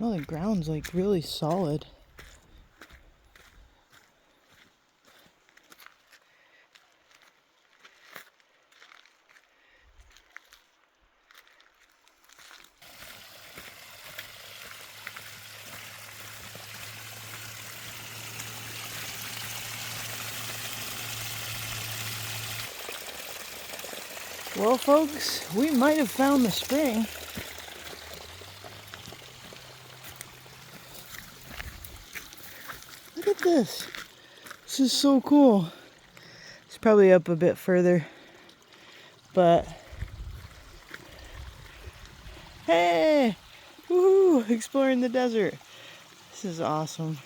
No, the ground's like really solid. Well, folks, we might have found the spring. Look at this. This is so cool. It's probably up a bit further, but hey, woohoo, exploring the desert. This is awesome.